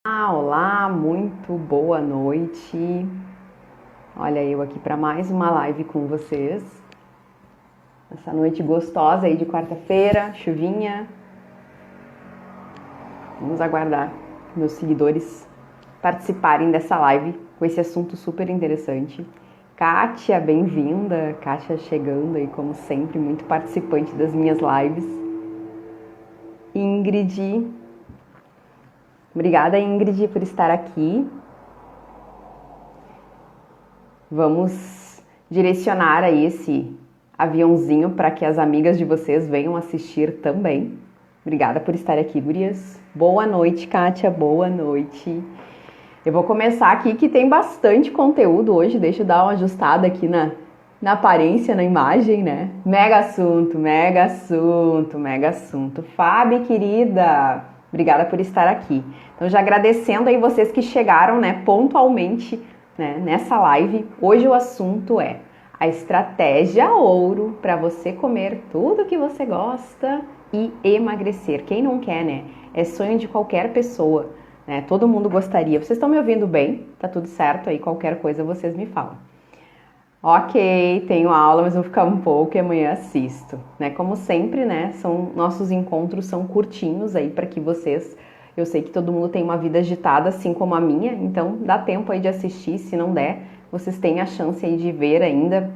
Olá, muito boa noite. Olha eu aqui para mais uma live com vocês. Essa noite gostosa aí de quarta-feira, chuvinha. Vamos aguardar meus seguidores participarem dessa live com esse assunto super interessante. Kátia, bem-vinda. Kátia chegando aí como sempre, muito participante das minhas lives. Ingrid. Obrigada, Ingrid, por estar aqui. Vamos direcionar aí esse aviãozinho para que as amigas de vocês venham assistir também. Obrigada por estar aqui, gurias. Boa noite, Kátia, boa noite. Eu vou começar aqui que tem bastante conteúdo hoje, deixa eu dar uma ajustada aqui na aparência, na imagem, né? Mega assunto, mega assunto, mega assunto. Fábio, querida, obrigada por estar aqui. Então, já agradecendo aí vocês que chegaram, né, pontualmente, né, nessa live. Hoje o assunto é a estratégia ouro para você comer tudo que você gosta e emagrecer. Quem não quer, né? É sonho de qualquer pessoa, né? Todo mundo gostaria. Vocês estão me ouvindo bem? Tá tudo certo aí? Qualquer coisa vocês me falam. Ok, tenho aula, mas vou ficar um pouco e amanhã assisto, né? Como sempre, né? Nossos encontros são curtinhos aí para que vocês... Eu sei que todo mundo tem uma vida agitada, assim como a minha, então dá tempo aí de assistir, se não der, vocês têm a chance aí de ver ainda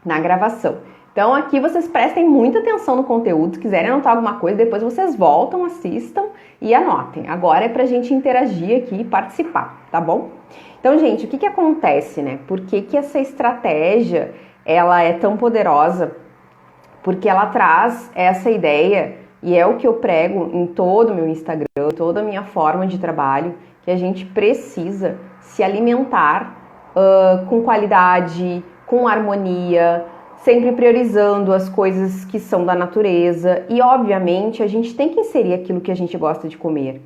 na gravação. Então aqui vocês prestem muita atenção no conteúdo, se quiserem anotar alguma coisa, depois vocês voltam, assistam e anotem. Agora é pra gente interagir aqui e participar, tá bom? Então, gente, o que acontece, né? Por que essa estratégia, ela é tão poderosa? Porque ela traz essa ideia, e é o que eu prego em todo o meu Instagram, toda a minha forma de trabalho, que a gente precisa se alimentar com qualidade, com harmonia, sempre priorizando as coisas que são da natureza. E, obviamente, a gente tem que inserir aquilo que a gente gosta de comer.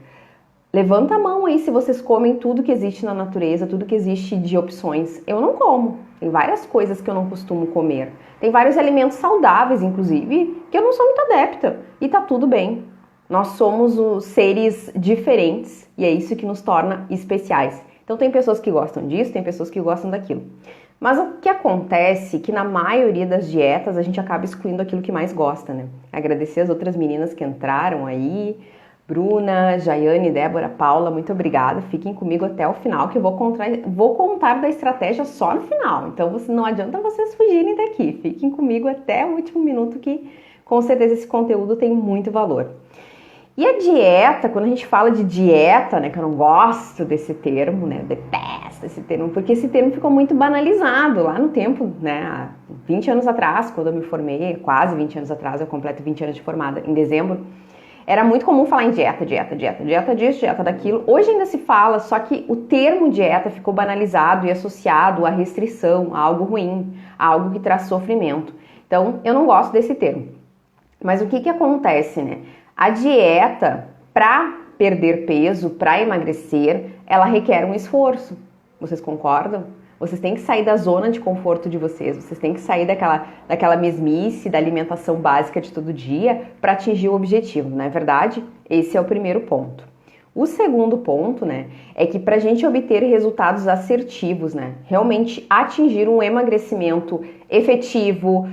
Levanta a mão aí se vocês comem tudo que existe na natureza, tudo que existe de opções. Eu não como. Tem várias coisas que eu não costumo comer. Tem vários alimentos saudáveis, inclusive, que eu não sou muito adepta. E tá tudo bem. Nós somos os seres diferentes e é isso que nos torna especiais. Então tem pessoas que gostam disso, tem pessoas que gostam daquilo. Mas o que acontece é que na maioria das dietas a gente acaba excluindo aquilo que mais gosta, né? Agradecer as outras meninas que entraram aí. Bruna, Jaiane, Débora, Paula, muito obrigada. Fiquem comigo até o final, que eu vou contar da estratégia só no final. Então não adianta vocês fugirem daqui. Fiquem comigo até o último minuto, que com certeza esse conteúdo tem muito valor. E a dieta, quando a gente fala de dieta, né, que eu não gosto desse termo, né, detesto esse termo, porque esse termo ficou muito banalizado lá no tempo, né, há 20 anos atrás, quando eu me formei, quase 20 anos atrás, eu completo 20 anos de formada em dezembro. Era muito comum falar em dieta disso, dieta daquilo. Hoje ainda se fala, só que o termo dieta ficou banalizado e associado à restrição, a algo ruim, a algo que traz sofrimento. Então, eu não gosto desse termo. Mas o que acontece, né? A dieta, para perder peso, para emagrecer, ela requer um esforço. Vocês concordam? Vocês têm que sair da zona de conforto de vocês têm que sair daquela mesmice, da alimentação básica de todo dia para atingir o objetivo, não é verdade? Esse é o primeiro ponto. O segundo ponto, né, é que para a gente obter resultados assertivos, né, realmente atingir um emagrecimento efetivo,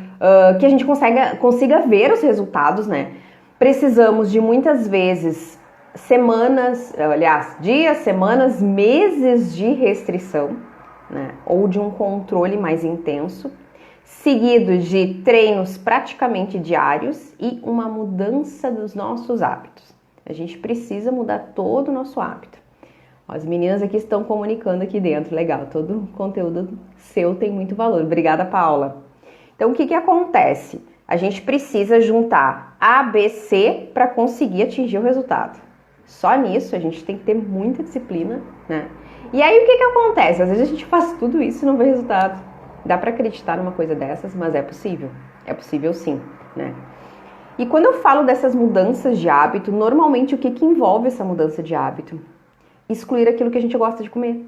que a gente consiga ver os resultados, né, precisamos de muitas vezes dias, semanas, meses de restrição, né, ou de um controle mais intenso, seguido de treinos praticamente diários e uma mudança dos nossos hábitos. A gente precisa mudar todo o nosso hábito. As meninas aqui estão comunicando aqui dentro, legal, todo o conteúdo seu tem muito valor. Obrigada, Paula. Então, o que acontece? A gente precisa juntar A, B, C para conseguir atingir o resultado. Só nisso a gente tem que ter muita disciplina, né? E aí o que acontece? Às vezes a gente faz tudo isso e não vê resultado. Dá para acreditar numa coisa dessas, mas é possível. É possível sim, né? E quando eu falo dessas mudanças de hábito, normalmente o que envolve essa mudança de hábito? Excluir aquilo que a gente gosta de comer.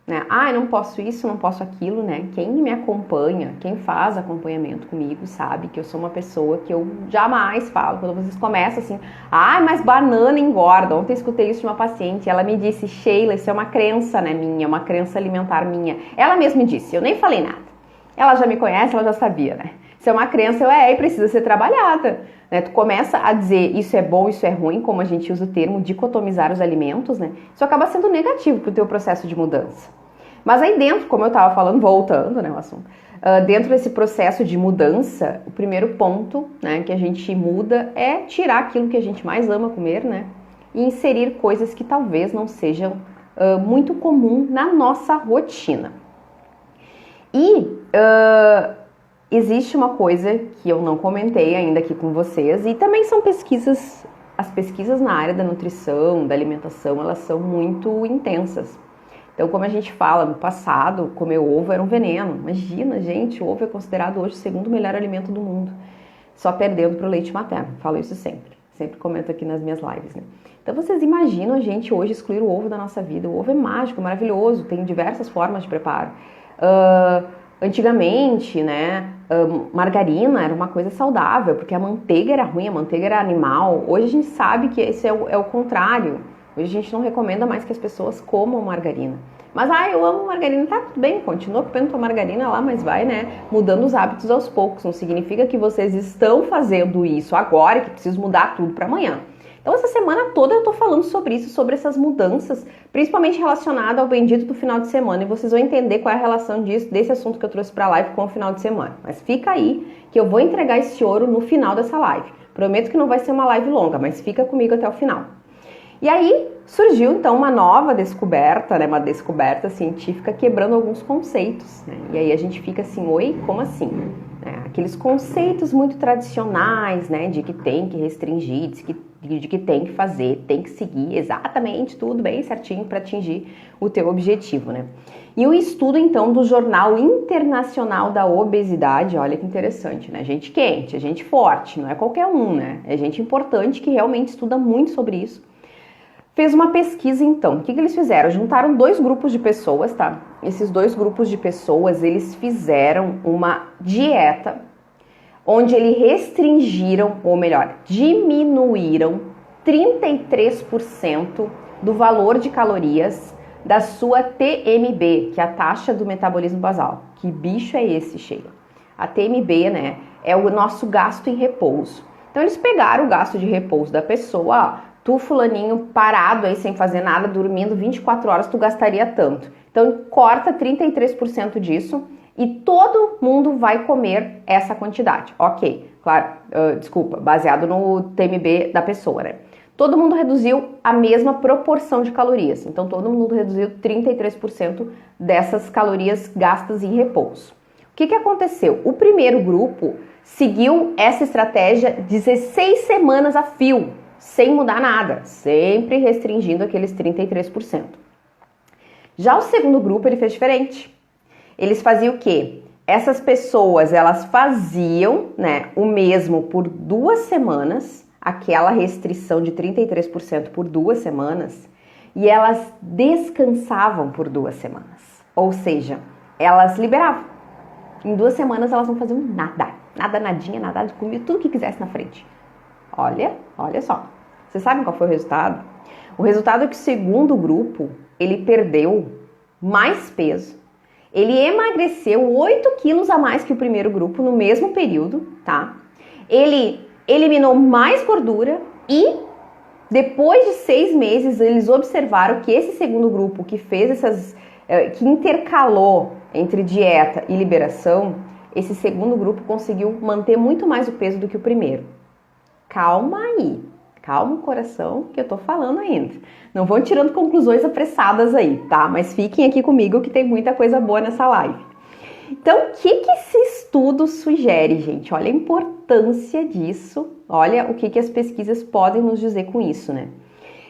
né? Ah, eu não posso isso, não posso aquilo, né? Quem me acompanha, quem faz acompanhamento comigo, sabe que eu sou uma pessoa que eu jamais falo. Quando vocês começam assim, ah, mas banana engorda. Ontem eu escutei isso de uma paciente, ela me disse, Sheila, isso é uma crença, né, minha, uma crença alimentar minha. Ela mesma me disse, eu nem falei nada. Ela já me conhece, ela já sabia, né? Isso é uma crença, e precisa ser trabalhada. Né? Tu começa a dizer isso é bom, isso é ruim, como a gente usa o termo dicotomizar os alimentos, né? Isso acaba sendo negativo para o teu processo de mudança. Mas aí dentro, como eu estava falando, voltando, né, o assunto, dentro desse processo de mudança, o primeiro ponto, né, que a gente muda é tirar aquilo que a gente mais ama comer, né, e inserir coisas que talvez não sejam muito comum na nossa rotina. E existe uma coisa que eu não comentei ainda aqui com vocês, e também são pesquisas, as pesquisas na área da nutrição, da alimentação, elas são muito intensas. Então, como a gente fala, no passado, comer ovo era um veneno. Imagina, gente, o ovo é considerado hoje o segundo melhor alimento do mundo, só perdendo para o leite materno. Falo isso sempre comento aqui nas minhas lives, né? Então, vocês imaginam a gente hoje excluir o ovo da nossa vida? O ovo é mágico, maravilhoso, tem diversas formas de preparo. Antigamente, né, margarina era uma coisa saudável, porque a manteiga era ruim, a manteiga era animal. Hoje a gente sabe que esse é o contrário. Hoje a gente não recomenda mais que as pessoas comam margarina. Mas, eu amo margarina, tá tudo bem, continua comendo tua margarina lá, mas vai, né, mudando os hábitos aos poucos. Não significa que vocês estão fazendo isso agora e que precisam mudar tudo para amanhã. Então, essa semana toda eu tô falando sobre isso, sobre essas mudanças, principalmente relacionada ao bendito do final de semana. E vocês vão entender qual é a relação desse assunto que eu trouxe pra live com o final de semana. Mas fica aí, que eu vou entregar esse ouro no final dessa live. Prometo que não vai ser uma live longa, mas fica comigo até o final. E aí surgiu então uma nova descoberta, né, uma descoberta científica quebrando alguns conceitos, né? E aí a gente fica assim, oi, como assim? Aqueles conceitos muito tradicionais, né, de que tem que restringir, de que tem que fazer, tem que seguir exatamente tudo bem certinho para atingir o teu objetivo, né? E o estudo então do Jornal Internacional da Obesidade, olha que interessante, né? Gente quente, gente forte, não é qualquer um, né? É gente importante que realmente estuda muito sobre isso. Fez uma pesquisa então, o que eles fizeram? Juntaram dois grupos de pessoas, tá? Esses dois grupos de pessoas, eles fizeram uma dieta onde eles restringiram, ou melhor, diminuíram 33% do valor de calorias da sua TMB, que é a taxa do metabolismo basal. Que bicho é esse, Sheila? A TMB, né, é o nosso gasto em repouso. Então eles pegaram o gasto de repouso da pessoa, tu fulaninho parado aí sem fazer nada, dormindo 24 horas, tu gastaria tanto. Então corta 33% disso e todo mundo vai comer essa quantidade. Ok, claro, baseado no TMB da pessoa, né? Todo mundo reduziu a mesma proporção de calorias. Então todo mundo reduziu 33% dessas calorias gastas em repouso. O que aconteceu? O primeiro grupo seguiu essa estratégia 16 semanas a fio, sem mudar nada, sempre restringindo aqueles 33%. Já o segundo grupo, ele fez diferente. Eles faziam o quê? Essas pessoas, elas faziam, né, o mesmo por 2 semanas, aquela restrição de 33% por 2 semanas, e elas descansavam por 2 semanas. Ou seja, elas liberavam. Em 2 semanas elas não faziam nada, nada de comer tudo que quisesse na frente. Olha só. Vocês sabem qual foi o resultado? O resultado é que o segundo grupo, ele perdeu mais peso. Ele emagreceu 8 quilos a mais que o primeiro grupo no mesmo período, tá? Ele eliminou mais gordura e depois de 6 meses eles observaram que esse segundo grupo que fez que intercalou entre dieta e liberação, esse segundo grupo conseguiu manter muito mais o peso do que o primeiro. Calma aí, calma o coração que eu tô falando ainda. Não vão tirando conclusões apressadas aí, tá? Mas fiquem aqui comigo que tem muita coisa boa nessa live. Então, o que esse estudo sugere, gente? Olha a importância disso, olha o que as pesquisas podem nos dizer com isso, né?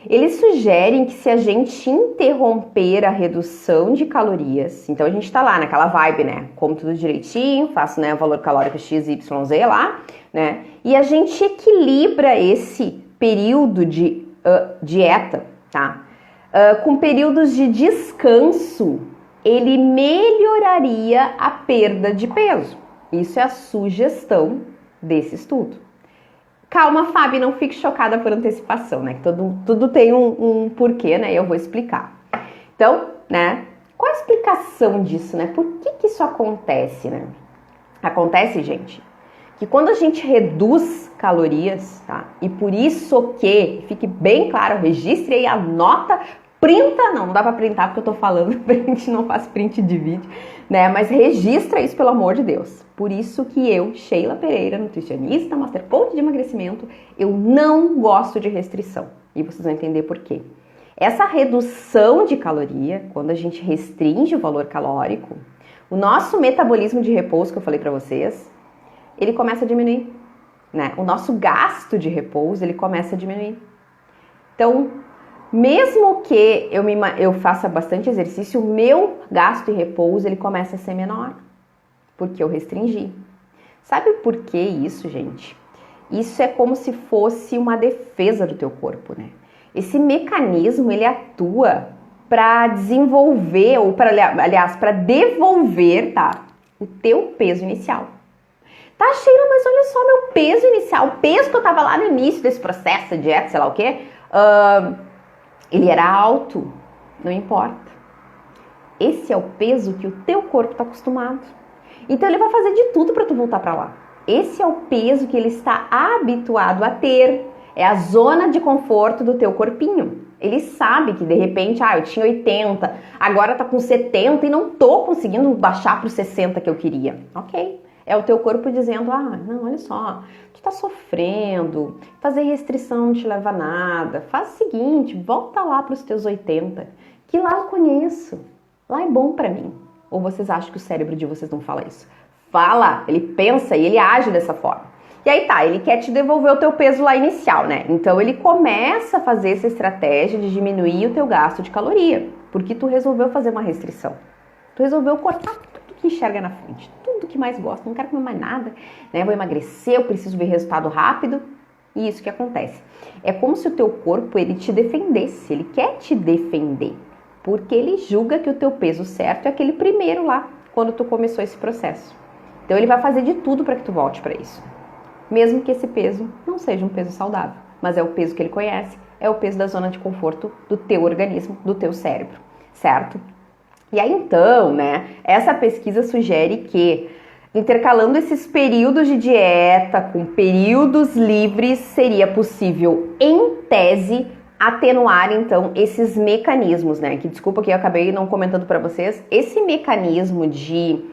Eles sugerem que se a gente interromper a redução de calorias, então a gente tá lá naquela vibe, né? Como tudo direitinho, faço, né, o valor calórico XYZ lá, né? E a gente equilibra esse período de dieta, tá? Com períodos de descanso ele melhoraria a perda de peso. Isso é a sugestão desse estudo. Calma, Fábio, não fique chocada por antecipação, né? Que tudo tem um porquê, né? Eu vou explicar. Então, né? Qual a explicação disso, né? Por que isso acontece, né? Acontece, gente, que quando a gente reduz calorias, tá? E por isso que, fique bem claro, registre aí, anota, printa, não dá pra printar porque eu tô falando, a gente não faz print de vídeo, né? Mas registra isso, pelo amor de Deus. Por isso que eu, Sheila Pereira, nutricionista, master coach de emagrecimento, eu não gosto de restrição. E vocês vão entender por quê. Essa redução de caloria, quando a gente restringe o valor calórico, o nosso metabolismo de repouso, que eu falei pra vocês, ele começa a diminuir, né? O nosso gasto de repouso, ele começa a diminuir. Então, mesmo que eu faça bastante exercício, o meu gasto de repouso, ele começa a ser menor, porque eu restringi. Sabe por que isso, gente? Isso é como se fosse uma defesa do teu corpo, né? Esse mecanismo, ele atua para desenvolver, ou para devolver, tá? O teu peso inicial. Tá, Sheila, mas olha só, meu peso inicial, o peso que eu tava lá no início desse processo de dieta, sei lá o quê, ele era alto, não importa. Esse é o peso que o teu corpo tá acostumado. Então ele vai fazer de tudo para tu voltar para lá. Esse é o peso que ele está habituado a ter. É a zona de conforto do teu corpinho. Ele sabe que de repente, eu tinha 80, agora tá com 70 e não tô conseguindo baixar pro 60 que eu queria. Ok. É o teu corpo dizendo, não, olha só, tu tá sofrendo, fazer restrição não te leva a nada. Faz o seguinte, volta lá pros teus 80, que lá eu conheço, lá é bom pra mim. Ou vocês acham que o cérebro de vocês não fala isso? Fala, ele pensa e ele age dessa forma. E aí tá, ele quer te devolver o teu peso lá inicial, né? Então ele começa a fazer essa estratégia de diminuir o teu gasto de caloria, porque tu resolveu fazer uma restrição. Tu resolveu cortar tudo que enxerga na frente, tudo que mais gosta, não quero comer mais nada, né? Vou emagrecer, eu preciso ver resultado rápido. E isso que acontece. É como se o teu corpo, ele te defendesse, ele quer te defender, porque ele julga que o teu peso certo é aquele primeiro lá, quando tu começou esse processo. Então ele vai fazer de tudo para que tu volte para isso. Mesmo que esse peso não seja um peso saudável, mas é o peso que ele conhece, é o peso da zona de conforto do teu organismo, do teu cérebro, certo? E aí então, né, essa pesquisa sugere que intercalando esses períodos de dieta com períodos livres, seria possível, em tese, atenuar então esses mecanismos, né? Que desculpa que eu acabei não comentando para vocês, esse mecanismo de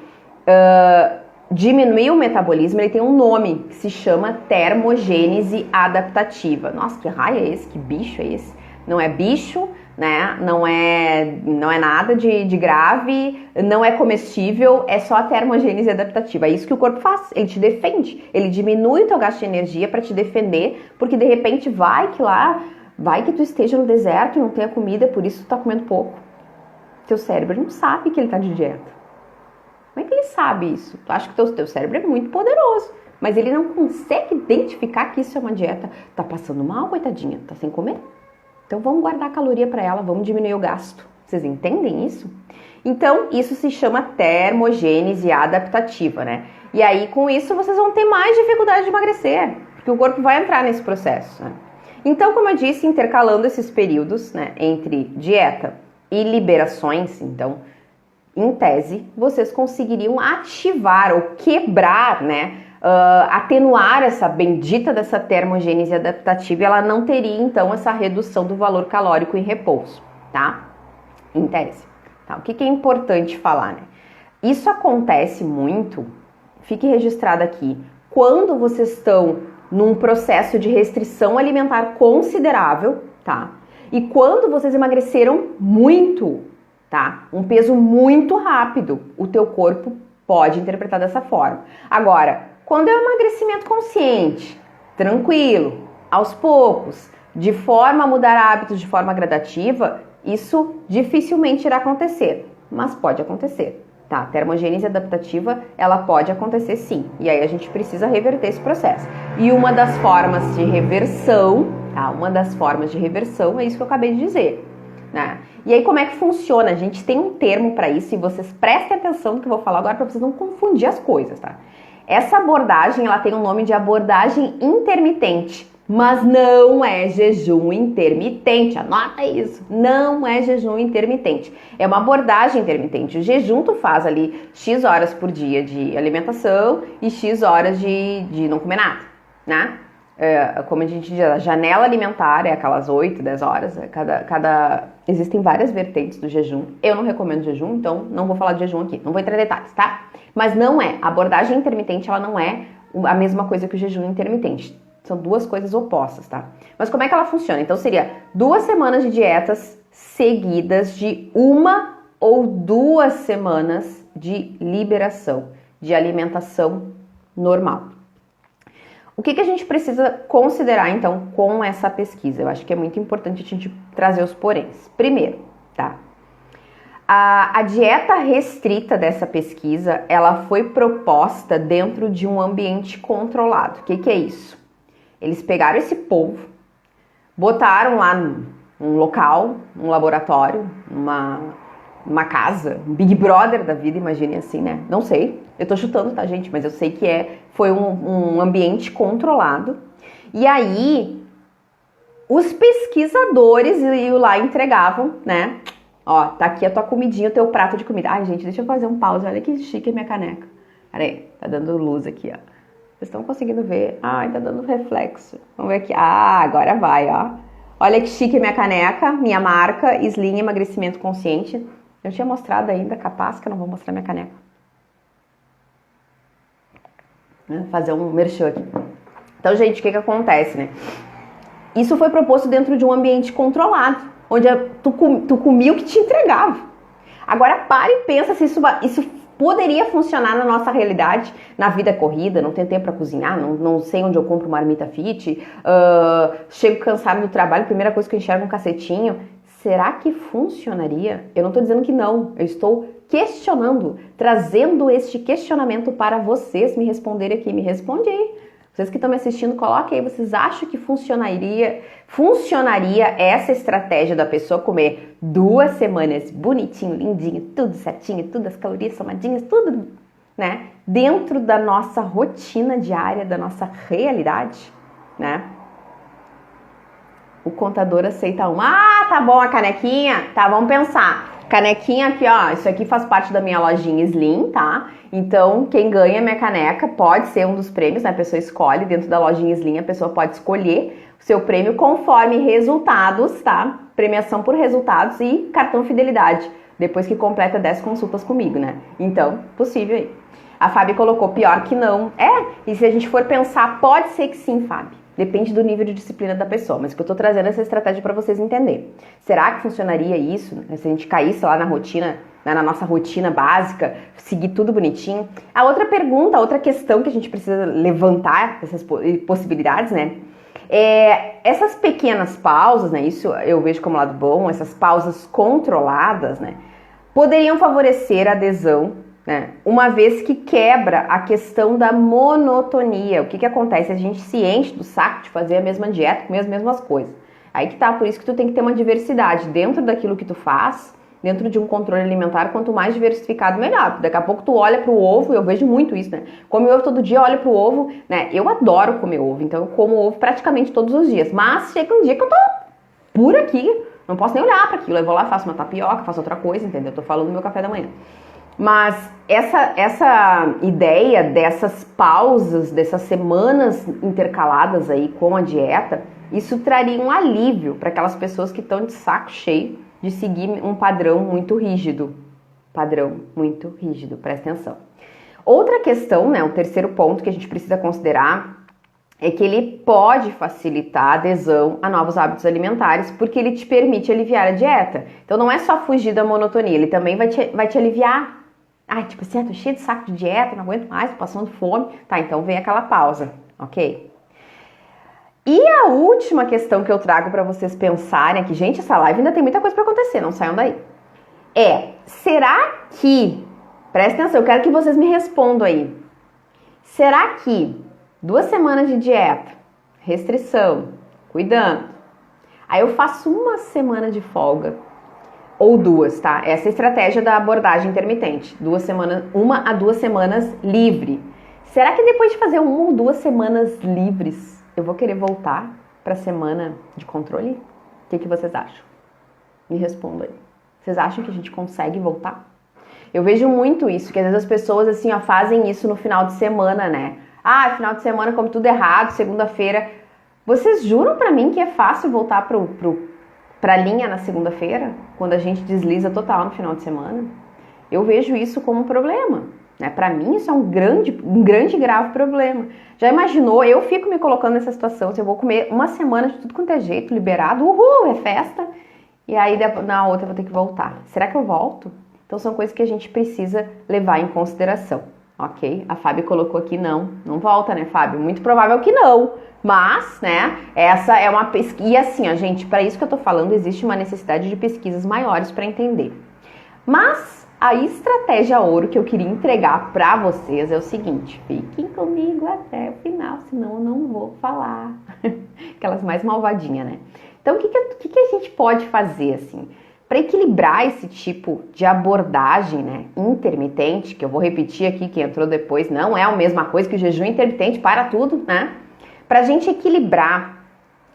diminuir o metabolismo, ele tem um nome que se chama termogênese adaptativa. Nossa, que raio é esse? Que bicho é esse? Não é bicho, né? Não é nada de grave, não é comestível, é só a termogênese adaptativa. É isso que o corpo faz, ele te defende, ele diminui o teu gasto de energia para te defender, porque de repente vai que tu esteja no deserto e não tenha comida, por isso tu tá comendo pouco. Teu cérebro não sabe que ele tá de dieta. Como é que ele sabe isso? Tu acha que o teu cérebro é muito poderoso, mas ele não consegue identificar que isso é uma dieta. Tá passando mal, coitadinha, tá sem comer? Então vamos guardar caloria para ela, vamos diminuir o gasto. Vocês entendem isso? Então isso se chama termogênese adaptativa, né? E aí com isso vocês vão ter mais dificuldade de emagrecer, porque o corpo vai entrar nesse processo, né? Então, como eu disse, intercalando esses períodos, né, entre dieta e liberações, então, em tese, vocês conseguiriam ativar ou quebrar, né, atenuar essa bendita dessa termogênese adaptativa e ela não teria, então, essa redução do valor calórico em repouso, tá? Em tese. Tá? O que é importante falar, né? Isso acontece muito, fique registrado aqui, quando vocês estão num processo de restrição alimentar considerável, tá? E quando vocês emagreceram muito, tá? Um peso muito rápido, o teu corpo pode interpretar dessa forma. Agora, quando é um emagrecimento consciente, tranquilo, aos poucos, de forma a mudar hábitos de forma gradativa, isso dificilmente irá acontecer, mas pode acontecer. Tá, termogênese adaptativa, ela pode acontecer sim, e aí a gente precisa reverter esse processo. E uma das formas de reversão, tá? Uma das formas de reversão é isso que eu acabei de dizer. né? E aí, como é que funciona? A gente tem um termo para isso e vocês prestem atenção no que eu vou falar agora para vocês não confundir as coisas, tá? Essa abordagem, ela tem o nome de abordagem intermitente, mas não é jejum intermitente, anota isso, não é jejum intermitente, é uma abordagem intermitente. O jejum tu faz ali X horas por dia de alimentação e X horas de não comer nada, né? Como a gente diz, a janela alimentar é aquelas 8, 10 horas, existem várias vertentes do jejum. Eu não recomendo jejum, então não vou falar de jejum aqui, não vou entrar em detalhes, tá? Mas não é, a abordagem intermitente, ela não é a mesma coisa que o jejum intermitente. São duas coisas opostas, tá? Mas como é que ela funciona? Então seria 2 semanas de dietas seguidas de 1 ou 2 semanas de liberação, de alimentação normal. O que a gente precisa considerar, então, com essa pesquisa? Eu acho que é muito importante a gente trazer os poréns. Primeiro, tá? A dieta restrita dessa pesquisa, ela foi proposta dentro de um ambiente controlado. O que é isso? Eles pegaram esse povo, botaram lá num local, um laboratório, uma casa, um Big Brother da vida, imaginem assim, né? Não sei, eu tô chutando, tá, gente? Mas eu sei que foi um ambiente controlado. E aí, os pesquisadores iam lá e entregavam, né? Ó, tá aqui a tua comidinha, o teu prato de comida. Ai, gente, deixa eu fazer um pause, olha que chique a minha caneca. Peraí, tá dando luz aqui, ó. Vocês estão conseguindo ver? Ai, tá dando reflexo. Vamos ver aqui. Ah, agora vai, ó. Olha que chique a minha caneca, minha marca, Slim Emagrecimento Consciente. Eu tinha mostrado ainda, capaz que eu não vou mostrar minha caneca. Fazer um merchan aqui. Então, gente, o que acontece, né? Isso foi proposto dentro de um ambiente controlado, onde tu comia o que te entregava. Agora, para e pensa se isso poderia funcionar na nossa realidade, na vida corrida, não tenho tempo para cozinhar, não sei onde eu compro uma marmita fit, chego cansado do trabalho, primeira coisa que eu enxergo um cacetinho. Será que funcionaria? Eu não estou dizendo que não, eu estou questionando, trazendo este questionamento para vocês me responderem aqui. Me responde aí. Vocês que estão me assistindo, coloquem aí, vocês acham que funcionaria essa estratégia da pessoa comer 2 semanas bonitinho, lindinho, tudo certinho, tudo as calorias somadinhas, tudo, né? Dentro da nossa rotina diária, da nossa realidade, né? O contador aceita uma. Ah, tá bom, a canequinha? Tá, vamos pensar. Canequinha aqui, ó, isso aqui faz parte da minha lojinha Slim, tá? Então, quem ganha minha caneca pode ser um dos prêmios, né? A pessoa escolhe, dentro da lojinha Slim, a pessoa pode escolher o seu prêmio conforme resultados, tá? Premiação por resultados e cartão fidelidade, depois que completa 10 consultas comigo, né? Então, possível aí. A Fábio colocou pior que não. E se a gente for pensar, pode ser que sim, Fábio. Depende do nível de disciplina da pessoa, mas que eu tô trazendo essa estratégia para vocês entenderem. Será que funcionaria isso, né? Se a gente caísse lá na rotina, né, na nossa rotina básica, seguir tudo bonitinho? A outra pergunta, a outra questão que a gente precisa levantar, essas possibilidades, né? Essas pequenas pausas, né? Isso eu vejo como lado bom, essas pausas controladas, né? Poderiam favorecer a adesão, né? Uma vez que quebra a questão da monotonia. O que acontece? A gente se enche do saco de fazer a mesma dieta, comer as mesmas coisas. Aí que tá, por isso que tu tem que ter uma diversidade dentro daquilo que tu faz, dentro de um controle alimentar, quanto mais diversificado, melhor. Daqui a pouco tu olha pro ovo, eu vejo muito isso, né? Come ovo todo dia, olha pro ovo, né? Eu adoro comer ovo, então eu como ovo praticamente todos os dias. Mas chega um dia que eu tô por aqui, não posso nem olhar para aquilo. Eu vou lá, faço uma tapioca, faço outra coisa, entendeu? Eu tô falando do meu café da manhã. Mas essa ideia dessas pausas, dessas semanas intercaladas aí com a dieta, isso traria um alívio para aquelas pessoas que estão de saco cheio de seguir um padrão muito rígido. Padrão muito rígido, presta atenção. Outra questão, né, o terceiro ponto que a gente precisa considerar é que ele pode facilitar a adesão a novos hábitos alimentares, porque ele te permite aliviar a dieta. Então não é só fugir da monotonia, ele também vai te aliviar. Ah, tipo assim, tô cheio de saco de dieta, não aguento mais, tô passando fome. Tá, então vem aquela pausa, ok? E a última questão que eu trago para vocês pensarem aqui, gente, essa live ainda tem muita coisa para acontecer, não saiam daí. Será que, presta atenção, eu quero que vocês me respondam aí. Será que 2 semanas de dieta, restrição, cuidando, aí eu faço 1 semana de folga ou 2, tá? Essa é a estratégia da abordagem intermitente. 2 semanas, 1 a 2 semanas livre. Será que depois de fazer 1 ou 2 semanas livres, eu vou querer voltar para a semana de controle? O que vocês acham? Me respondam aí. Vocês acham que a gente consegue voltar? Eu vejo muito isso, que às vezes as pessoas assim, ó, fazem isso no final de semana, né? Ah, final de semana come tudo errado, segunda-feira. Vocês juram pra mim que é fácil voltar pra linha na segunda-feira? Quando a gente desliza total no final de semana? Eu vejo isso como um problema, né? Pra mim isso é um grande e grave problema. Já imaginou? Eu fico me colocando nessa situação, se eu vou comer uma semana de tudo quanto é jeito, liberado, uhul, é festa, e aí na outra eu vou ter que voltar. Será que eu volto? Então são coisas que a gente precisa levar em consideração, ok? A Fábio colocou aqui não volta, né, Fábio? Muito provável que não, mas, né, essa é uma pesquisa, e assim, ó, gente, para isso que eu tô falando, existe uma necessidade de pesquisas maiores para entender. Mas a estratégia ouro que eu queria entregar para vocês é o seguinte, fiquem comigo até o final, senão eu não vou falar. Aquelas mais malvadinhas, né? Então, o que a gente pode fazer, assim? Para equilibrar esse tipo de abordagem, né, intermitente, que eu vou repetir aqui, que entrou depois, não é a mesma coisa que o jejum intermitente para tudo, né? Para a gente equilibrar,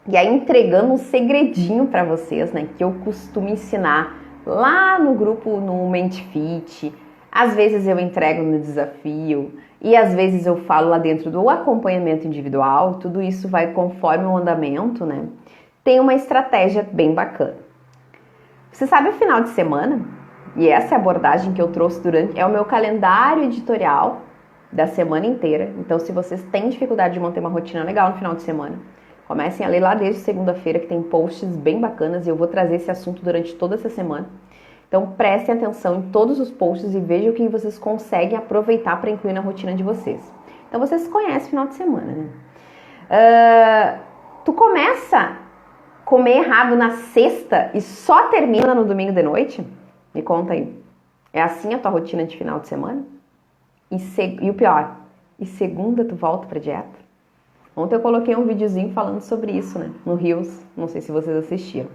e aí entregando um segredinho para vocês, né, que eu costumo ensinar lá no grupo, no Mente Fit, às vezes eu entrego no desafio, e às vezes eu falo lá dentro do acompanhamento individual, tudo isso vai conforme o andamento, né? Tem uma estratégia bem bacana. Você sabe o final de semana? E essa é a abordagem que eu trouxe é o meu calendário editorial da semana inteira. Então, se vocês têm dificuldade de manter uma rotina legal no final de semana, comecem a ler lá desde segunda-feira, que tem posts bem bacanas e eu vou trazer esse assunto durante toda essa semana. Então, prestem atenção em todos os posts e vejam o que vocês conseguem aproveitar para incluir na rotina de vocês. Então, vocês conhecem o final de semana, né? Tu começa comer errado na sexta e só termina no domingo de noite? Me conta aí. É assim a tua rotina de final de semana? E o pior, e segunda tu volta pra dieta? Ontem eu coloquei um videozinho falando sobre isso, né? No Reels, não sei se vocês assistiram.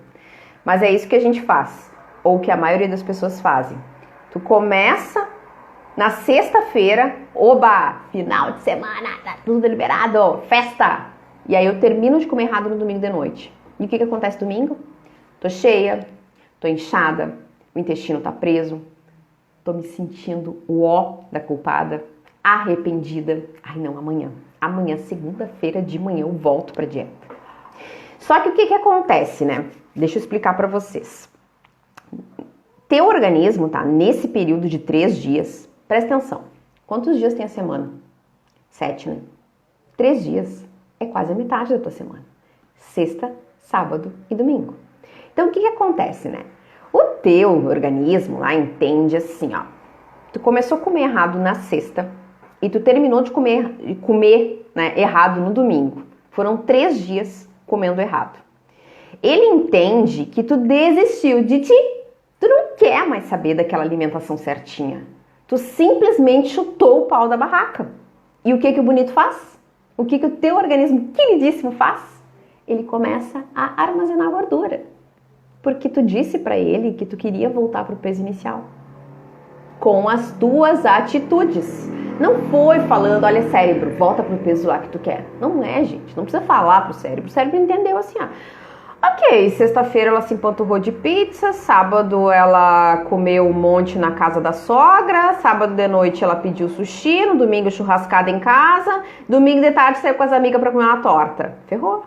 Mas é isso que a gente faz, ou que a maioria das pessoas fazem. Tu começa na sexta-feira, oba, final de semana, tá tudo liberado, festa! E aí eu termino de comer errado no domingo de noite. E o que acontece domingo? Tô cheia, tô inchada, o intestino tá preso, tô me sentindo o ó da culpada, arrependida. Ai não, amanhã, segunda-feira de manhã eu volto pra dieta. Só que o que acontece, né? Deixa eu explicar pra vocês. Teu organismo, tá? Nesse período de 3 dias, presta atenção. Quantos dias tem a semana? 7, né? 3 dias é quase a metade da tua semana. Sexta, sábado e domingo. Então, o que acontece, né? O teu organismo lá entende assim, ó. Tu começou a comer errado na sexta e tu terminou de comer né, errado no domingo. Foram 3 dias comendo errado. Ele entende que tu desistiu de ti. Tu não quer mais saber daquela alimentação certinha. Tu simplesmente chutou o pau da barraca. E o que o bonito faz? O que o teu organismo queridíssimo faz? Ele começa a armazenar gordura. Porque tu disse pra ele que tu queria voltar pro peso inicial. Com as tuas atitudes. Não foi falando, olha cérebro, volta pro peso lá que tu quer. Não é, gente. Não precisa falar pro cérebro. O cérebro entendeu assim, ó. Ok, sexta-feira ela se empanturrou de pizza, sábado ela comeu um monte na casa da sogra, sábado de noite ela pediu sushi, no domingo churrascada em casa, domingo de tarde saiu com as amigas pra comer uma torta. Ferrou.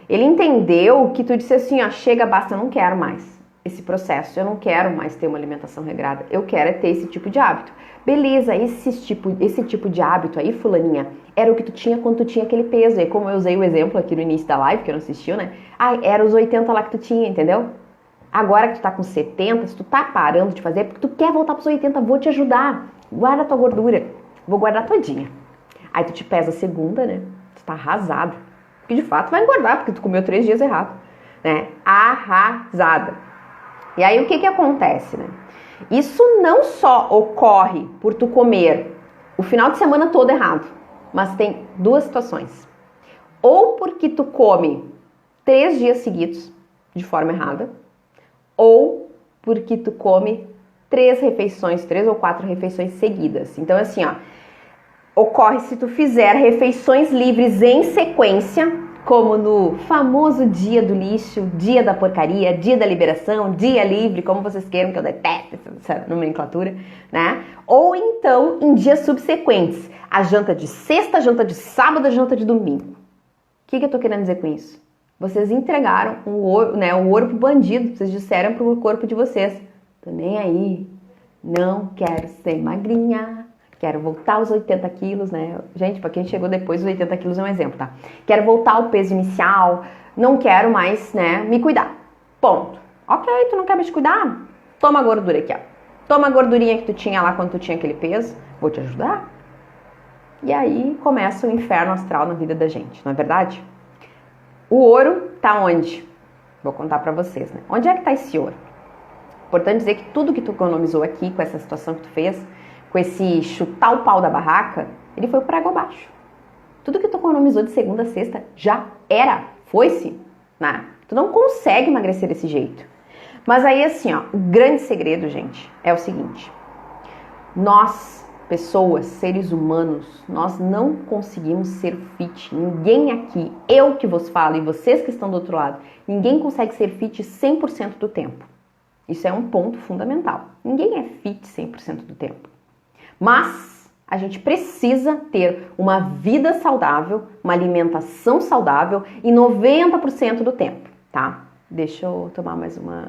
Ele entendeu que tu disse assim, ó, chega, basta, eu não quero mais esse processo, eu não quero mais ter uma alimentação regrada, eu quero é ter esse tipo de hábito. Beleza, esse tipo de hábito aí, fulaninha, era o que tu tinha quando tu tinha aquele peso. E como eu usei o exemplo aqui no início da live, que eu não assistiu, né? Ah, era os 80 lá que tu tinha, entendeu? Agora que tu tá com 70, se tu tá parando de fazer, é porque tu quer voltar pros 80, vou te ajudar. Guarda a tua gordura, vou guardar todinha. Aí tu te pesa segunda, né? Tu tá arrasada. Porque de fato vai engordar, porque tu comeu 3 dias errado, né? Arrasada. E aí o que acontece, né? Isso não só ocorre por tu comer o final de semana todo errado, mas tem 2 situações. Ou porque tu come 3 dias seguidos de forma errada, ou porque tu come 3 refeições, 3 ou 4 refeições seguidas. Então, assim, ó, ocorre se tu fizer refeições livres em sequência, como no famoso dia do lixo, dia da porcaria, dia da liberação, dia livre, como vocês queiram, que eu detesto essa nomenclatura, né? Ou então em dias subsequentes, a janta de sexta, a janta de sábado, a janta de domingo. O que eu tô querendo dizer com isso? Vocês entregaram o ouro pro bandido, vocês disseram pro corpo de vocês: tô nem aí, não quero ser magrinha, quero voltar aos 80 quilos, né? Gente, pra quem chegou depois, os 80 quilos é um exemplo, tá? Quero voltar ao peso inicial, não quero mais, né, me cuidar. Ponto. Ok, tu não quer mais te cuidar? Toma a gordura aqui, ó. Toma a gordurinha que tu tinha lá quando tu tinha aquele peso, vou te ajudar. E aí começa o inferno astral na vida da gente, não é verdade? O ouro tá onde? Vou contar pra vocês, né? Onde é que tá esse ouro? Importante dizer que tudo que tu economizou aqui, com essa situação que tu fez, com esse chutar o pau da barraca, ele foi por água abaixo. Tudo que tu economizou de segunda a sexta já era, foi-se, né? Tu não consegue emagrecer desse jeito. Mas aí, assim, ó, o grande segredo, gente, é o seguinte. Nós, pessoas, seres humanos, nós não conseguimos ser fit. Ninguém aqui, eu que vos falo e vocês que estão do outro lado, ninguém consegue ser fit 100% do tempo. Isso é um ponto fundamental. Ninguém é fit 100% do tempo. Mas a gente precisa ter uma vida saudável, uma alimentação saudável e 90% do tempo, tá? Deixa eu tomar mais uma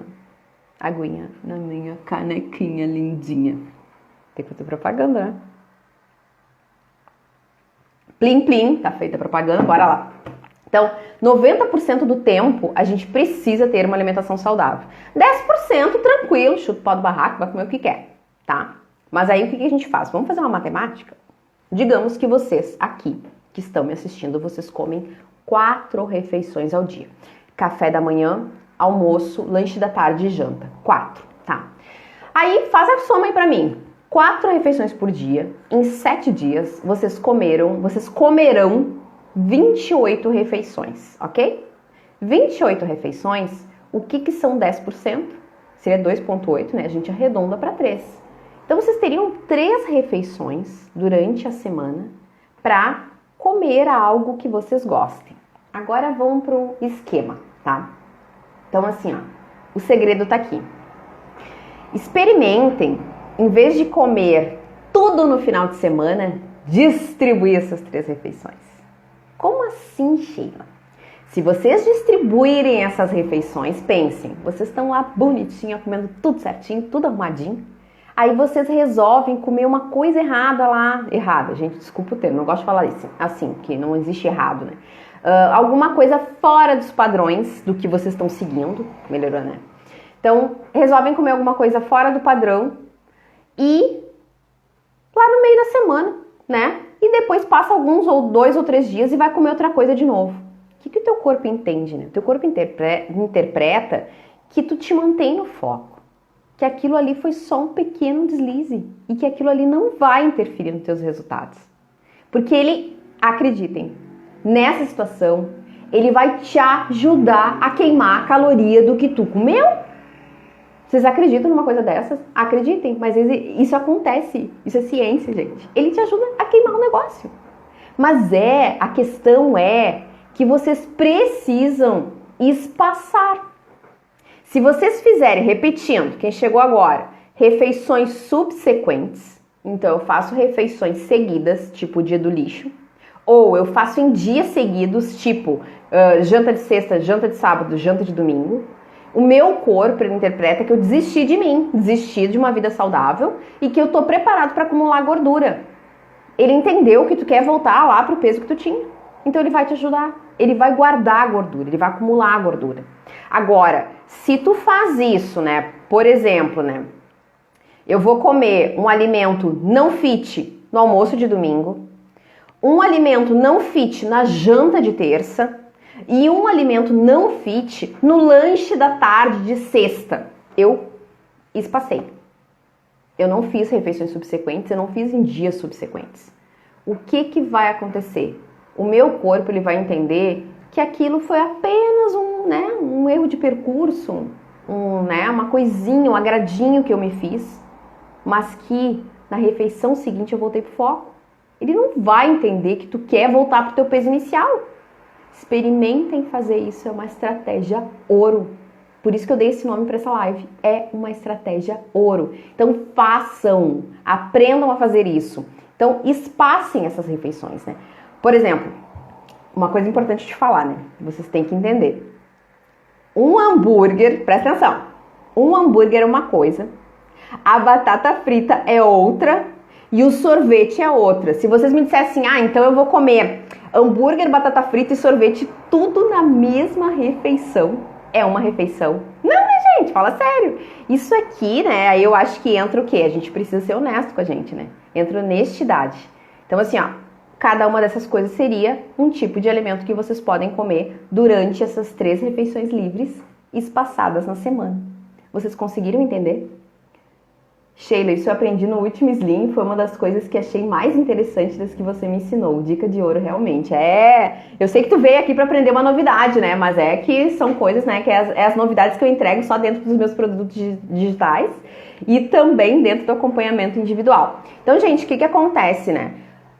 aguinha na minha canequinha lindinha. Tem que fazer propaganda, né? Plim, plim, tá feita a propaganda, bora lá. Então, 90% do tempo a gente precisa ter uma alimentação saudável. 10% tranquilo, chuta o pau do barraco, vai comer o que quer, tá? Mas aí o que a gente faz? Vamos fazer uma matemática? Digamos que vocês aqui, que estão me assistindo, vocês comem 4 refeições ao dia. Café da manhã, almoço, lanche da tarde e janta. 4, tá? Aí faz a soma aí pra mim. 4 refeições por dia, em 7 dias, vocês comerão 28 refeições, ok? 28 refeições, o que são 10%? Seria 2,8, né? A gente arredonda para 3. Então, vocês teriam 3 refeições durante a semana para comer algo que vocês gostem. Agora vamos pro esquema, tá? Então, assim, ó, o segredo tá aqui. Experimentem, em vez de comer tudo no final de semana, distribuir essas 3 refeições. Como assim, Sheila? Se vocês distribuírem essas refeições, pensem, vocês estão lá bonitinha, comendo tudo certinho, tudo arrumadinho. Aí vocês resolvem comer uma coisa errada lá. Errada, gente, desculpa o termo, não gosto de falar isso. Assim, que não existe errado, né? Alguma coisa fora dos padrões do que vocês estão seguindo. Melhorou, né? Então, resolvem comer alguma coisa fora do padrão e lá no meio da semana, né? E depois passa alguns ou 2 ou 3 dias e vai comer outra coisa de novo. O que o teu corpo entende, né? O teu corpo interpreta que tu te mantém no foco. Que aquilo ali foi só um pequeno deslize. E que aquilo ali não vai interferir nos teus resultados. Porque ele, acreditem, nessa situação, ele vai te ajudar a queimar a caloria do que tu comeu. Vocês acreditam numa coisa dessas? Acreditem, mas isso acontece. Isso é ciência, gente. Ele te ajuda a queimar o negócio. Mas a questão é que vocês precisam espaçar. Se vocês fizerem, repetindo, quem chegou agora, refeições subsequentes, então eu faço refeições seguidas, tipo o dia do lixo, ou eu faço em dias seguidos, tipo janta de sexta, janta de sábado, janta de domingo, o meu corpo ele interpreta que eu desisti de mim, desisti de uma vida saudável e que eu tô preparado para acumular gordura. Ele entendeu que tu quer voltar lá pro peso que tu tinha. Então ele vai te ajudar. Ele vai guardar a gordura, ele vai acumular a gordura. Agora, se tu faz isso, né? Por exemplo, né? Eu vou comer um alimento não fit no almoço de domingo, um alimento não fit na janta de terça e um alimento não fit no lanche da tarde de sexta. Eu espacei. Eu não fiz refeições subsequentes, eu não fiz em dias subsequentes. O que vai acontecer? O meu corpo ele vai entender que aquilo foi apenas um erro de percurso, uma coisinha, um agradinho que eu me fiz, mas que na refeição seguinte eu voltei pro foco. Ele não vai entender que tu quer voltar pro teu peso inicial. Experimentem fazer isso, é uma estratégia ouro. Por isso que eu dei esse nome para essa live. É uma estratégia ouro. Então façam, aprendam a fazer isso. Então espacem essas refeições, né? Por exemplo, uma coisa importante de falar, né? Vocês têm que entender. Um hambúrguer, presta atenção. Um hambúrguer é uma coisa, a batata frita é outra e o sorvete é outra. Se vocês me dissessem, então eu vou comer hambúrguer, batata frita e sorvete tudo na mesma refeição, é uma refeição? Não, né, gente? Fala sério. Isso aqui, né, aí eu acho que entra o quê? A gente precisa ser honesto com a gente, né? Entra honestidade. Então, assim, cada uma dessas coisas seria um tipo de alimento que vocês podem comer durante essas 3 refeições livres espaçadas na semana. Vocês conseguiram entender? Sheila, isso eu aprendi no último Slim, foi uma das coisas que achei mais interessantes das que você me ensinou. Dica de ouro, realmente. Eu sei que tu veio aqui para aprender uma novidade, né? Mas é que são coisas, né? Que é as novidades que eu entrego só dentro dos meus produtos digitais e também dentro do acompanhamento individual. Então, gente, o que acontece, né?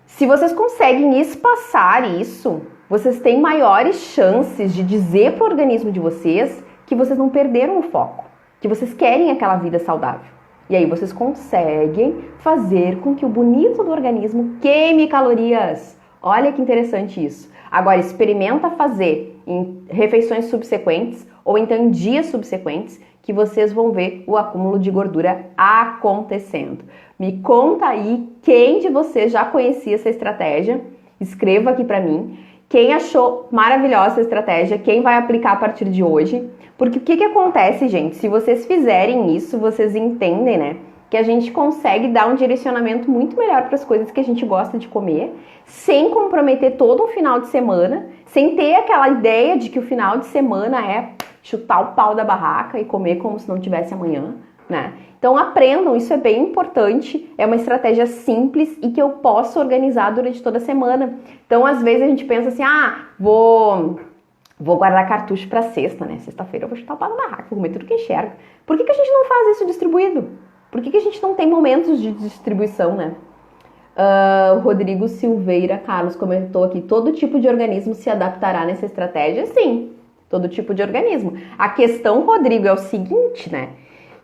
Se vocês conseguem espaçar isso, vocês têm maiores chances de dizer para o organismo de vocês que vocês não perderam o foco, que vocês querem aquela vida saudável. E aí vocês conseguem fazer com que o bonito do organismo queime calorias. Olha que interessante isso. Agora, experimenta fazer em refeições subsequentes ou então em dias subsequentes que vocês vão ver o acúmulo de gordura acontecendo. Me conta aí quem de vocês já conhecia essa estratégia. Escreva aqui pra mim. Quem achou maravilhosa essa estratégia, quem vai aplicar a partir de hoje. Porque o que acontece, gente? Se vocês fizerem isso, vocês entendem, né? Que a gente consegue dar um direcionamento muito melhor para as coisas que a gente gosta de comer, sem comprometer todo um final de semana, sem ter aquela ideia de que o final de semana é chutar o pau da barraca e comer como se não tivesse amanhã, né? Então aprendam, isso é bem importante, é uma estratégia simples e que eu posso organizar durante toda a semana. Então às vezes a gente pensa assim, vou guardar cartucho para sexta, né? Sexta-feira eu vou chutar o pau da barraca, vou comer tudo que enxerga. Por que a gente não faz isso distribuído? Por que a gente não tem momentos de distribuição, né? O Rodrigo Silveira Carlos comentou aqui, todo tipo de organismo se adaptará nessa estratégia? Sim, todo tipo de organismo. A questão, Rodrigo, é o seguinte, né?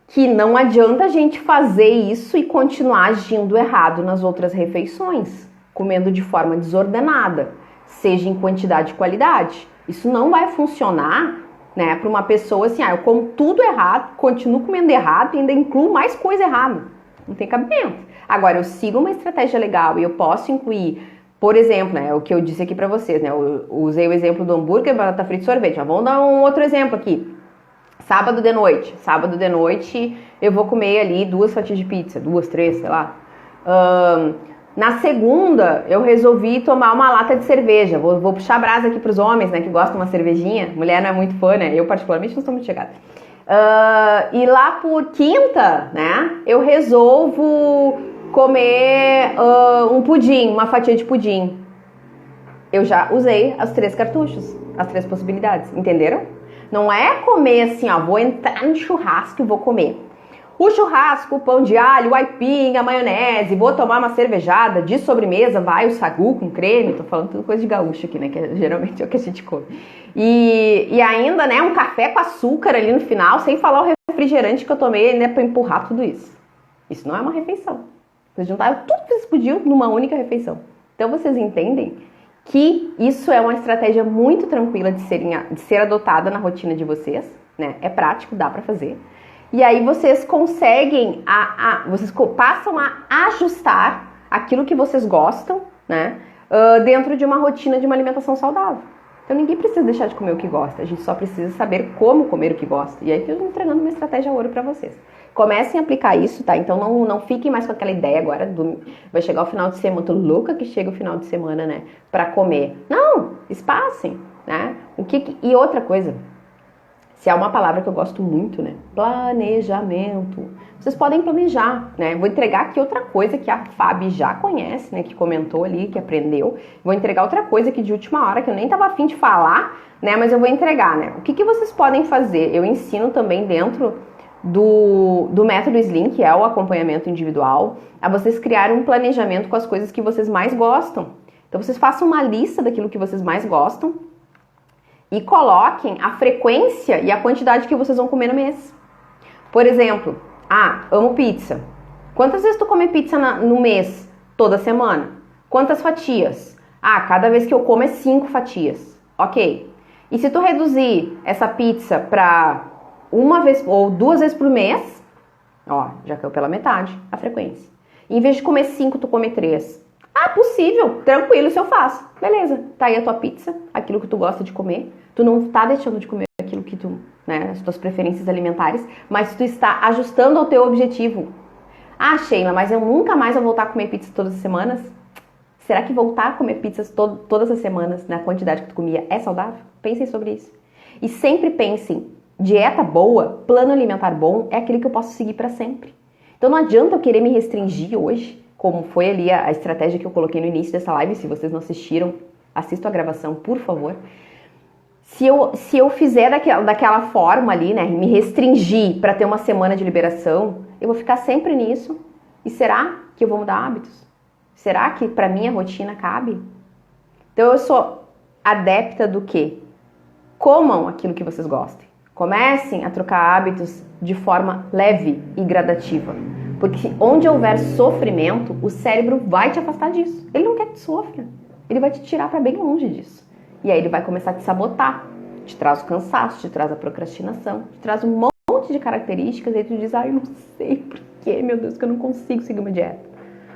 Que não adianta a gente fazer isso e continuar agindo errado nas outras refeições, comendo de forma desordenada, seja em quantidade e qualidade. Isso não vai funcionar, né, para uma pessoa assim, eu como tudo errado, continuo comendo errado e ainda incluo mais coisa errada. Não tem cabimento. Agora, eu sigo uma estratégia legal e eu posso incluir, por exemplo, né, o que eu disse aqui pra vocês, né, eu usei o exemplo do hambúrguer, batata frita e sorvete. Vamos dar um outro exemplo aqui. Sábado de noite eu vou comer ali 2 fatias de pizza, 2, 3, sei lá. Na segunda, eu resolvi tomar uma lata de cerveja. Vou puxar a brasa aqui pros homens, né, que gostam de uma cervejinha. Mulher não é muito fã, né? Eu, particularmente, não sou muito chegada. E lá por quinta, né, eu resolvo comer um pudim, uma fatia de pudim. Eu já usei as 3 cartuchos, as 3 possibilidades, entenderam? Não é comer assim, vou entrar no churrasco e vou comer. O churrasco, o pão de alho, o aipim, a maionese, vou tomar uma cervejada, de sobremesa vai o sagu com creme, tô falando tudo coisa de gaúcho aqui, né, que geralmente é o que a gente come. E ainda, né, um café com açúcar ali no final, sem falar o refrigerante que eu tomei, né, pra empurrar tudo isso. Isso não é uma refeição. Vocês juntaram tudo que vocês podiam numa única refeição. Então vocês entendem que isso é uma estratégia muito tranquila de ser adotada na rotina de vocês, né, é prático, dá pra fazer. E aí vocês conseguem, vocês passam a ajustar aquilo que vocês gostam, né, dentro de uma rotina de uma alimentação saudável. Então ninguém precisa deixar de comer o que gosta, a gente só precisa saber como comer o que gosta. E aí eu estou entregando uma estratégia ouro para vocês. Comecem a aplicar isso, tá? Então não fiquem mais com aquela ideia agora, vai chegar o final de semana, tô louca que chega o final de semana, né, para comer. Não, espacem, né? E outra coisa, se há uma palavra que eu gosto muito, né? Planejamento. vocês podem planejar, né? Vou entregar aqui outra coisa que a Fabi já conhece, né? Que comentou ali, que aprendeu. Vou entregar outra coisa aqui de última hora, que eu nem tava afim de falar, né? Mas eu vou entregar, né? O que vocês podem fazer? Eu ensino também dentro do método Slim, que é o acompanhamento individual, a vocês criarem um planejamento com as coisas que vocês mais gostam. Então, vocês façam uma lista daquilo que vocês mais gostam e coloquem a frequência e a quantidade que vocês vão comer no mês. Por exemplo, amo pizza. Quantas vezes tu come pizza no mês? Toda semana. Quantas fatias? Cada vez que eu como é 5 fatias. Ok. E se tu reduzir essa pizza para uma vez ou 2 vezes por mês, já caiu pela metade a frequência. Em vez de comer 5, tu come 3. Possível, tranquilo, se eu faço. Beleza, tá aí a tua pizza, aquilo que tu gosta de comer. Tu não tá deixando de comer aquilo que tu, né, as tuas preferências alimentares, mas tu está ajustando ao teu objetivo. Sheila, mas eu nunca mais vou voltar a comer pizza todas as semanas? Será que voltar a comer pizzas todas as semanas, na quantidade que tu comia, é saudável? Pensem sobre isso. E sempre pensem, dieta boa, plano alimentar bom, é aquele que eu posso seguir para sempre. Então não adianta eu querer me restringir hoje, como foi ali a estratégia que eu coloquei no início dessa live. Se vocês não assistiram, assistam a gravação, por favor. Se eu fizer daquela forma ali, né, me restringir para ter uma semana de liberação, eu vou ficar sempre nisso. E será que eu vou mudar hábitos? Será que para minha rotina cabe? Então eu sou adepta do quê? Comam aquilo que vocês gostem. Comecem a trocar hábitos de forma leve e gradativa. Porque onde houver sofrimento, o cérebro vai te afastar disso. Ele não quer que tu sofra. Ele vai te tirar para bem longe disso. E aí ele vai começar a te sabotar. Te traz o cansaço, te traz a procrastinação, te traz um monte de características. E aí tu diz, eu não sei por quê, meu Deus, que eu não consigo seguir uma dieta.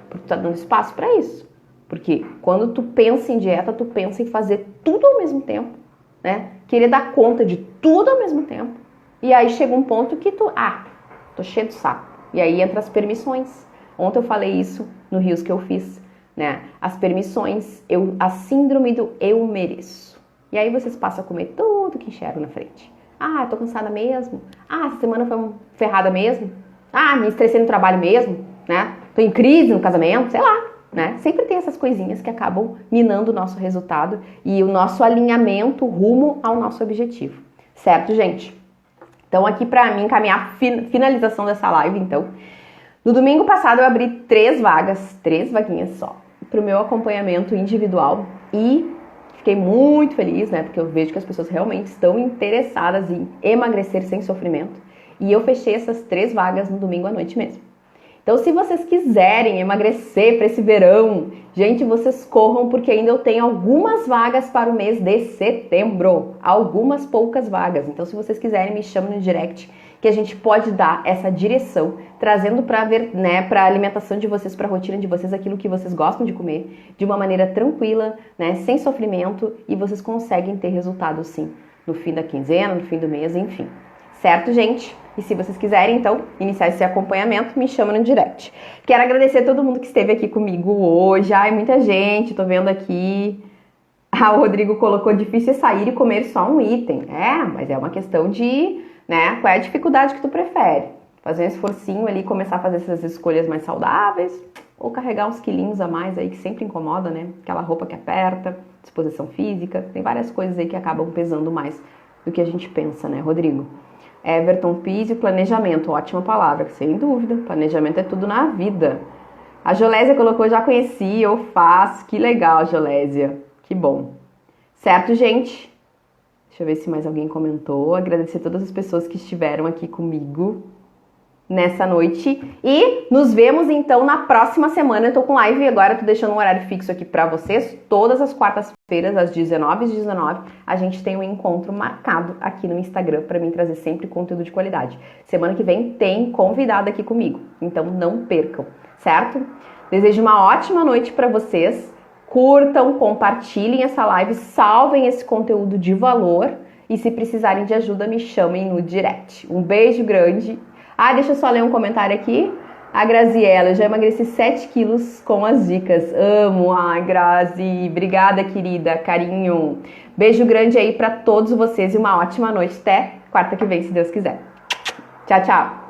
Porque tu tá dando espaço para isso. Porque quando tu pensa em dieta, tu pensa em fazer tudo ao mesmo tempo, né? Querer dar conta de tudo ao mesmo tempo. E aí chega um ponto que tu, tô cheio de saco. E aí entra as permissões. Ontem eu falei isso no Rios que eu fiz, né? As permissões, a síndrome do eu mereço. E aí vocês passam a comer tudo que enxergam na frente. Tô cansada mesmo. Essa semana foi ferrada mesmo. Me estressei no trabalho mesmo, né? Tô em crise no casamento, sei lá, né? Sempre tem essas coisinhas que acabam minando o nosso resultado e o nosso alinhamento rumo ao nosso objetivo. Certo, gente? Então, aqui para mim encaminhar a finalização dessa live, então. No domingo passado eu abri 3 vaguinhas só, para o meu acompanhamento individual e fiquei muito feliz, né? Porque eu vejo que as pessoas realmente estão interessadas em emagrecer sem sofrimento. E eu fechei essas 3 vagas no domingo à noite mesmo. Então, se vocês quiserem emagrecer para esse verão, gente, vocês corram porque ainda eu tenho algumas vagas para o mês de setembro. Algumas poucas vagas. Então, se vocês quiserem, me chamem no direct que a gente pode dar essa direção, trazendo para ver, né, para a alimentação de vocês, para a rotina de vocês, aquilo que vocês gostam de comer, de uma maneira tranquila, né, sem sofrimento, e vocês conseguem ter resultado sim, no fim da quinzena, no fim do mês, enfim. Certo, gente? E se vocês quiserem, então, iniciar esse acompanhamento, me chama no direct. Quero agradecer a todo mundo que esteve aqui comigo hoje. Muita gente, tô vendo aqui. O Rodrigo colocou, difícil é sair e comer só um item. Mas é uma questão de, né, qual é a dificuldade que tu prefere? Fazer um esforcinho ali, começar a fazer essas escolhas mais saudáveis, ou carregar uns quilinhos a mais aí, que sempre incomoda, né? Aquela roupa que aperta, disposição física, tem várias coisas aí que acabam pesando mais do que a gente pensa, né, Rodrigo? Everton Pizzi, planejamento, ótima palavra, sem dúvida, planejamento é tudo na vida. A Jolésia colocou, já conheci, eu faço, que legal, Jolésia, que bom. Certo, gente? Deixa eu ver se mais alguém comentou, agradecer a todas as pessoas que estiveram aqui comigo nessa noite e nos vemos então na próxima semana. Eu tô com live agora, tô deixando um horário fixo aqui pra vocês, todas as quartas-feiras às 19h19 a gente tem um encontro marcado aqui no Instagram pra mim trazer sempre conteúdo de qualidade. Semana que vem tem convidado aqui comigo, então não percam, certo? Desejo uma ótima noite pra vocês, curtam, compartilhem essa live, salvem esse conteúdo de valor e se precisarem de ajuda me chamem no direct. Um beijo grande. Deixa eu só ler um comentário aqui. A Graziella, eu já emagreci 7 quilos com as dicas. Amo. Grazi. Obrigada, querida. Carinho. Beijo grande aí pra todos vocês e uma ótima noite. Até quarta que vem, se Deus quiser. Tchau, tchau.